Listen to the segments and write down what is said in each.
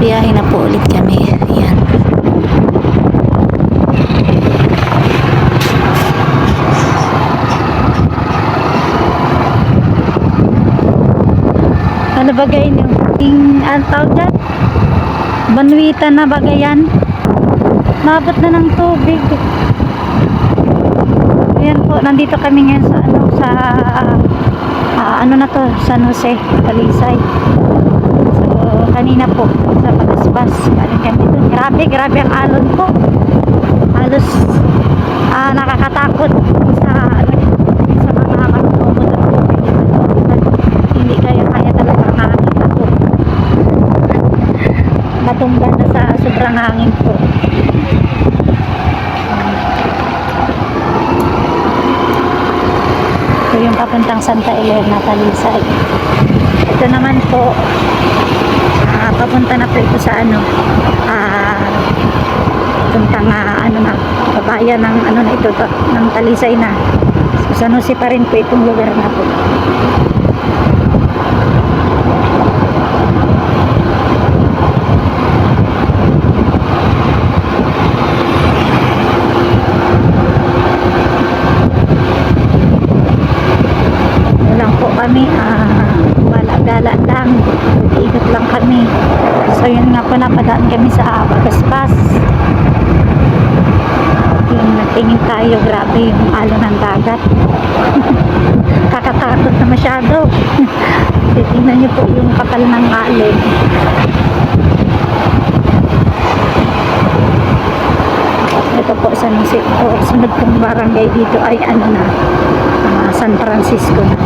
biyahe na po ulit kami. Ayan. Ano bagay niyo? Ang tawag dyan? Banwitan na bagayan. Mabot na ng tubig. Ayan po, nandito kami ngayon sa ano na to, San Jose, Talisay. So, kanina po sa Pagaspas, galing kami dito. Grabe ang alon po. Halos nakakatakot sa mga magtumo doon. Hindi kaya talaga makakita po. Matumban na sa sobrang hangin po. Ito yung papuntang Santa Elena, Talisay. Ito naman po, papunta na po ito sa puntang babayan ng na ito, ng Talisay na. So, San Jose pa rin po itong lugar na po. Kami gala lang, ikot lang kami. So yun nga po, napadaan kami sa Pagaspas. Yung nagtingin tayo, grabe yung alon ng dagat. Kakatakot na masyado. Titingnan nyo po yung kapal ng alon. Ito po sa Nisip po, sunod pong barangay dito ay San Francisco na.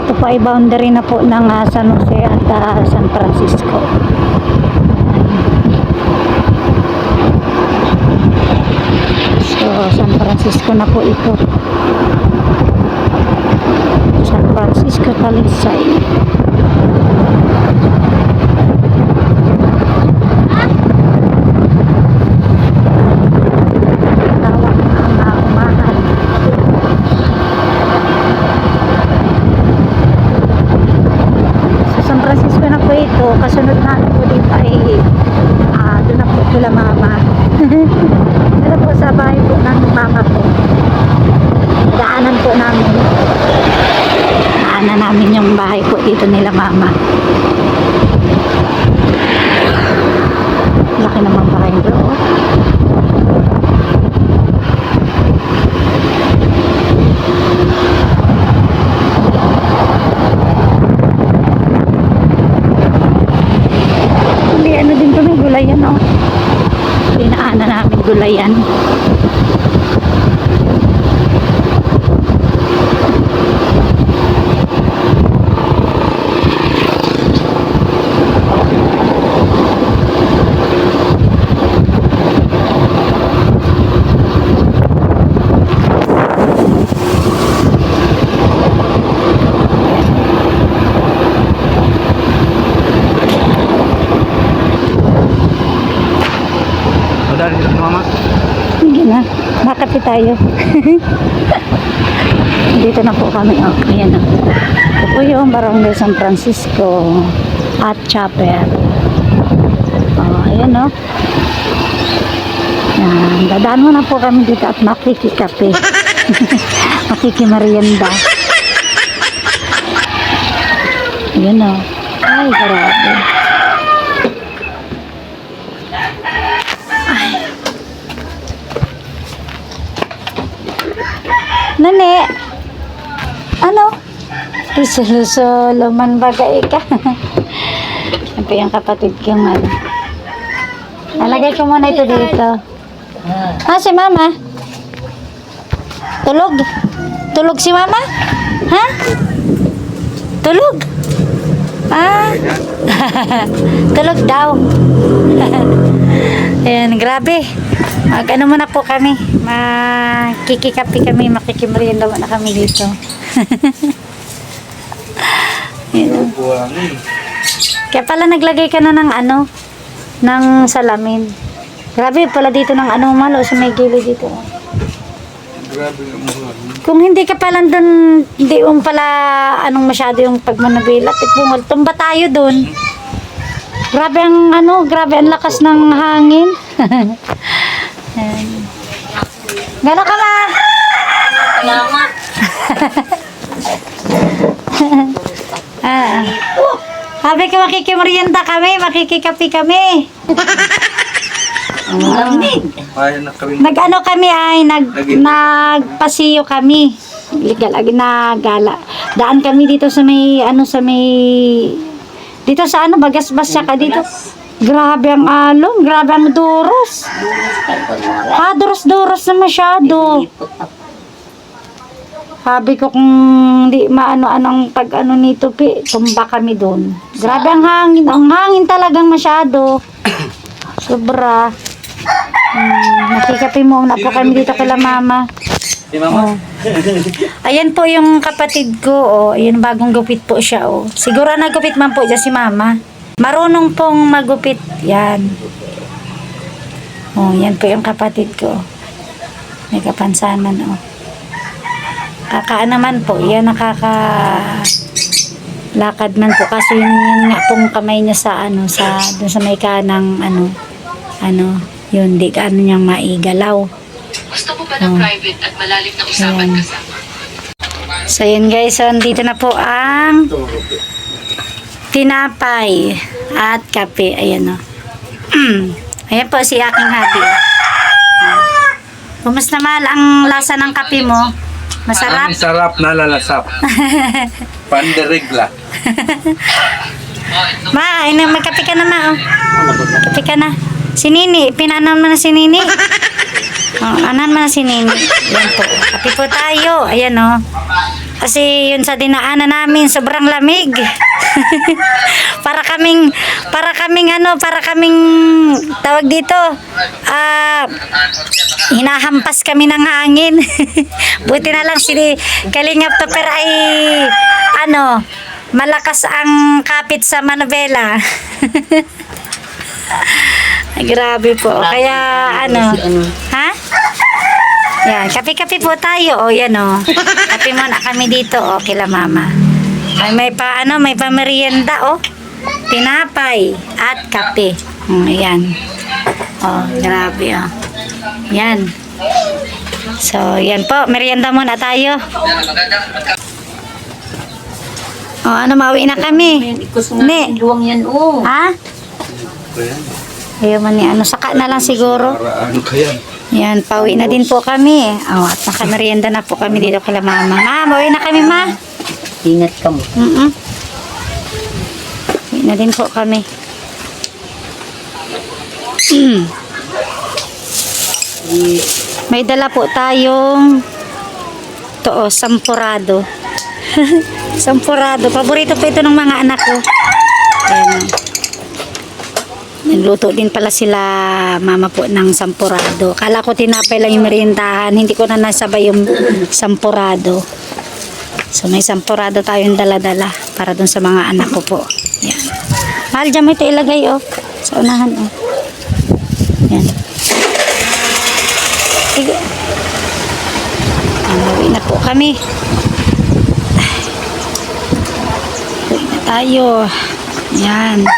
Ito po ay boundary na po ng San Jose at San Francisco. So, San Francisco na po ito. San Francisco, Talisay. Kasunod na po dito ay doon na po sila mama. Doon po sa bahay po ng mama ko. Daanan po namin. Daanan namin yung bahay po dito nila mama. Laki naman bahay doon. Gulayan o. Pinaanan namin gulayan. dari mama. Sige na. Makati tayo. Dito na po kami. Oh, ayan na. Ito po yung Barangay San Francisco at Chapel. Oh, ayan o. Yan. Dadaan mo na po kami dito at makikikape. Makikimarienda. Ayan o. Ay, grabe. Nani, ano? Solo man bagay ka. Yan po yung kapatid kong ano. Nalagay ko muna ito dito. Si mama? Tulog? Tulog si mama? Ha? Tulog? Tulog daw. Ayan, grabe. Mag-ano muna po kami. Makikikapi kami, makikimerienda muna kami dito. Ayan. Kaya pala naglagay ka na ng ano, ng salamin. Grabe pala dito ng ano malo sa may gilid dito. Grabe yung Kung hindi ka pala doon, hindi yung pala anong masyado yung pagmanabilat, ipungol, tumba tayo doon. Grabe ang ano, grabe ang lakas ng hangin. Gano'n ka ma? Salamat. Sabi ka makikimerienda kami, makikikapi kami. Ay, nakawin. Nag-ano kami ay, nagpasiyo kami. Nagala. Daan kami dito sa may, ano sa may, dito sa ano, Bagasbas siya ka dito. Grabe ang alon, grabe ang duros. Duros-duros na masyado. Sabi ko kung di maano-anong pag-ano nito, tumba kami doon. Grabe ang hangin talagang masyado. Sobra. Nakikapi muna po kami dito kay mama. Si mama. Ayan po yung kapatid ko, ayan bagong gupit po siya, Siguro nagupit man po dyan si mama. Marunong pong magupit, yan. Yan po yung kapatid ko. May kapansanan, Kakaan naman po, yan lakad man po kasi yung nga pong kamay niya sa dun sa may kanang yun, di ka niyang maigalaw. Gusto ko ba ng private at malalim na usapan kasama? So yun guys, so dito na po ang tinapay at kape. Ayan ayan po si aking hubby. Kumusta mahal ang lasa ng kape mo? Masarap? Sarap na lalasap. Panderegla. Ma, magkape ka na ma. Kape ka na. Si Nini, pinanan mo na si Nini. Anan mo na si Nini. Yan po. Kape po tayo. Ayan Kasi yun sa dinaanan namin, sobrang lamig. para kaming tawag dito, hinahampas kami ng hangin. Buti na lang si Kalingap Topper ay malakas ang kapit sa manobela. Ay, grabe po. Kaya ha? Yan, kape-kape po tayo. Yan Kape muna kami dito, kila mama. Ay, may pamerienda, tinapay at kape. Ayan. Grabe, Yan. So, yan po, merienda muna tayo. Mauwi na kami. Ne. Luwang yan, Ha? Ayaw man saka na lang siguro. Para ano kaya? Yan, pauwi na din po kami. At nakamerienda na po kami dito kala mama. Pauwi na kami, ma. Ingat ka mo. Pauwi na din po kami. May dala po tayong sampurado. Sampurado. Paborito po ito ng mga anak ko. Ayan. Nagluto din pala sila mama po ng sampurado. Kala ko tinapay lang yung meriendahan. Hindi ko na nasabay yung sampurado. So may sampurado tayong dala-dala para dun sa mga anak ko po. Yan. Mahal dyan mo ito ilagay sa unahan Yan. Sige. Uwi na po kami. Uwi na tayo. Yan.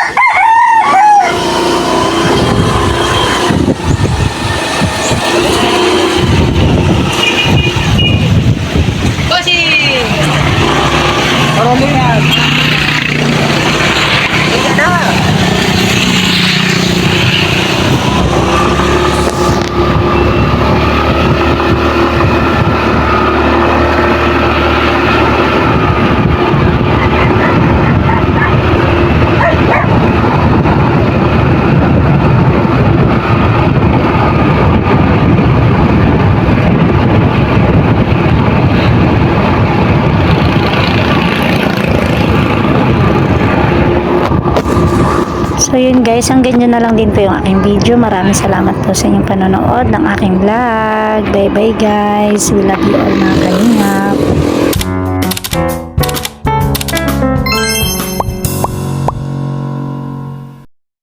So yun guys, hanggang dyan na lang din po yung aking video. Maraming salamat po sa inyong panonood ng aking vlog. Bye bye guys. We love you all mga kalingap.